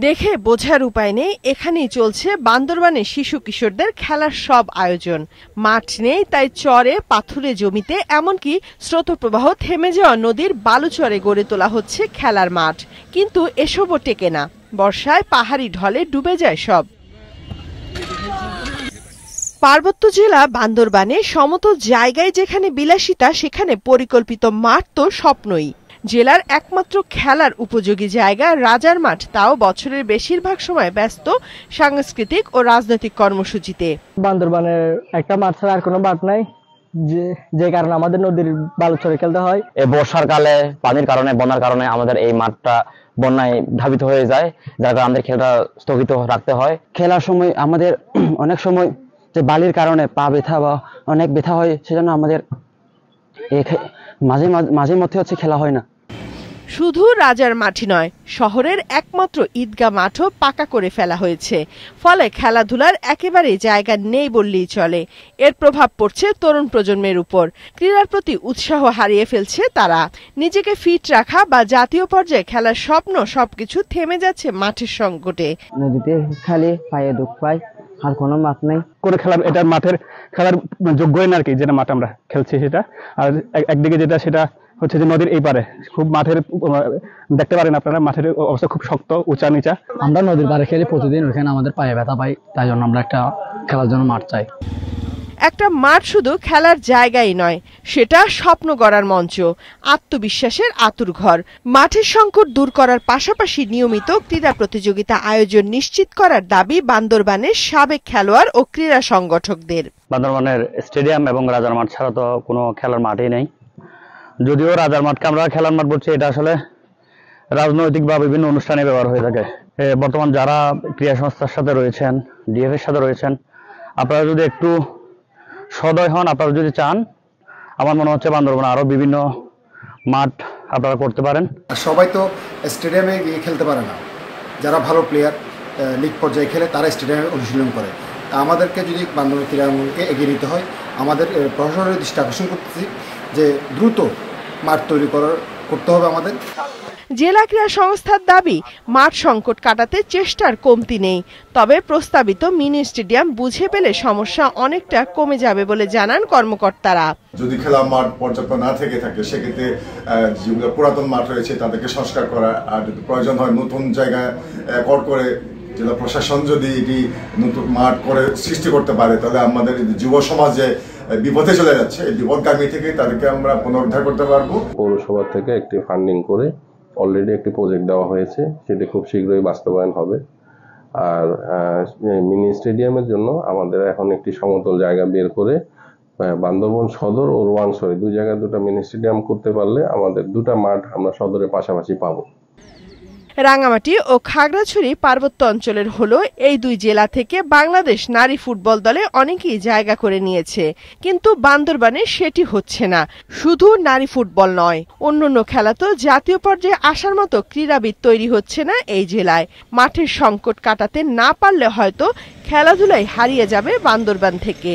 দেখে বোঝার উপায় নেই, এখানেই চলছে বান্দরবানে শিশু কিশোরদের খেলার সব আয়োজন। মাঠ নেই, তাই চরে পাথুরে জমিতে, এমনকি স্রোতপ্রবাহ থেমে যাওয়া নদীর বালুচরে গড়ে তোলা হচ্ছে খেলার মাঠ। কিন্তু এসবও টেকে না, বর্ষায় পাহাড়ি ঢলে ডুবে যায় সব। পার্বত্য জেলা বান্দরবানে সমতল জায়গায় যেখানে বিলাসিতা, সেখানে পরিকল্পিত মাঠ তো স্বপ্নই। জেলার একমাত্র খেলার উপযোগী জায়গা রাজার মাঠ, তাও বছরের বেশিরভাগ সময় ব্যস্ত সাংস্কৃতিক ও রাজনৈতিক কর্মসূচিতে। বান্দরবানের একটা মাঠ ছাড়া আর কোনো মাঠ নাই, যে কারণে আমাদের নদীর বালুচরে খেলতে হয়। এই বর্ষার কালে পানির কারণে, বন্যার কারণে আমাদের এই মাঠটা বন্যায় ধাবিত হয়ে যায়, যার কারণে আমাদের খেলাটা স্থগিত রাখতে হয়। খেলার সময় আমাদের অনেক সময় যে বালির কারণে পা ব্যথা বা অনেক ব্যথা হয়, সেজন্য আমাদের মাঝে মধ্যে খেলা হয় না। শুধু রাজার মাঠই নয়, শহরের একমাত্র ঈদগাহ মাঠও পাকা করে ফেলা হয়েছে। ফলে খেলাধুলার একেবারে জায়গা নেই বললেই চলে। এর প্রভাব পড়ছে তরুণ প্রজন্মের উপর। ক্রীড়ার প্রতি উৎসাহ হারিয়ে ফেলছে তারা। নিজেকে ফিট রাখা বা জাতীয় পর্যায়ে খেলার স্বপ্ন, সবকিছু থেমে যাচ্ছে মাঠের সংকটে। নদীতে খালি পায়ে দুঃখ পাই, আর কোনো মাঠ নাই করে খেলা। এটা মাঠের খেলার যোগ্যই না আর কি, যেটা মাঠ আমরা খেলছি সেটা। আর একদিকে যেটা, সেটা হচ্ছে যে নদীর এই পারে খুব মাঠের দেখতে পারেন আপনারা, মাঠের অবস্থা খুব শক্ত, উঁচা নিচা। আমরা নদীর পাড়ে খেলি প্রতিদিন, ওখানে আমাদের পায়ে ব্যথা পাই, তাই জন্য আমরা একটা খেলার জন্য মাঠ চাই। একটা মাঠ শুধু খেলার জায়গাই নয়, সেটা স্বপ্ন গড়ার মঞ্চ, আত্মবিশ্বাসের আঁতুড়ঘর। মাঠের সংকট দূর করার পাশাপাশি নিয়মিত ক্রীড়া প্রতিযোগিতা আয়োজন নিশ্চিত করার দাবি বান্দরবানের সাবেক খেলোয়াড় ও ক্রীড়া সংগঠকদের। বান্দরবানের স্টেডিয়াম এবং রাজার মাঠ ছাড়া তো কোনো খেলার মাঠই নেই। যদিও রাজার মাঠকে আমরা খেলার মাঠ বলছি, এটা আসলে রাজনৈতিক বা বিভিন্ন অনুষ্ঠানে ব্যবহার হয়ে থাকে। বর্তমান যারা ক্রীড়া সংস্থার সাথে রয়েছেন, ডিএফ এর সাথে রয়েছেন, আপনারা যদি একটু সদয় হন, আপনারা যদি চান, আমার মনে হচ্ছে বান্দরবানে আরো বিভিন্ন মাঠ আপনারা করতে পারেন। সবাই তো স্টেডিয়ামে গিয়ে খেলতে পারে না। যারা ভালো প্লেয়ার লিগ পর্যায়ে খেলে, তারা স্টেডিয়ামে অনুশীলন করে। আমাদেরকে যদি বান্দরবান ক্রীড়াঙ্গনকে এগিয়ে নিতে হয়, আমাদের প্রশাসনের দৃষ্টি আকর্ষণ করতেছি যে দ্রুত মাঠ তৈরি করতে হবে আমাদের। জেলা ক্রীড়া সংস্থার দাবি, মাঠ সংকট কাটাতে চেষ্টার কমতি নেই। তবে প্রস্তাবিত মিনি স্টেডিয়াম বুঝে পেলে সমস্যা অনেকটা কমে যাবে বলে জানান কর্মকর্তারা। যদি খেলার মাঠ পর্যাপ্ত না থেকে থাকে, সেক্ষেত্রে যেগুলো পুরাতন মাঠ রয়েছে তাদেরকে সংস্কার করা, আর যদি প্রয়োজন হয় নতুন জায়গায় অ্যাকর্ড করে জেলা প্রশাসন যদি এটি নতুন মাঠ করে সৃষ্টি করতে পারে, তাহলে আমাদের যুব সমাজে বিপদে চলে যাচ্ছে, এই বিপদগামী থেকে তাদেরকে আমরা পুনরুদ্ধার করতে পারবো। পৌরসভা থেকে একটি ফান্ডিং করে অলরেডি একটি প্রজেক্ট দেওয়া হয়েছে, সেটি খুব শীঘ্রই বাস্তবায়ন হবে। আর মিনি স্টেডিয়ামের জন্য আমাদের এখন একটি সমতল জায়গা বের করে বান্দরবান সদর ও রোয়াংছড়ি দুই জায়গায় দুটো মিনি স্টেডিয়াম করতে পারলে আমাদের দুটা মাঠ আমরা সদরের পাশাপাশি পাবো। রাঙামাটি ও খাগড়াছড়ি পার্বত্য অঞ্চলের হলো এই দুই জেলা থেকে বাংলাদেশ নারী ফুটবল দলে অনেকেই জায়গা করে নিয়েছে। কিন্তু বান্দরবানে সেটি হচ্ছে না। শুধু নারী ফুটবল নয়, অন্যান্য খেলা তো জাতীয় পর্যায়ে আসার মতো ক্রীড়াবিদ তৈরি হচ্ছে না এই জেলায়। মাঠের সংকট কাটাতে না পারলে হয়তো খেলাধুলায় হারিয়ে যাবে বান্দরবান থেকে।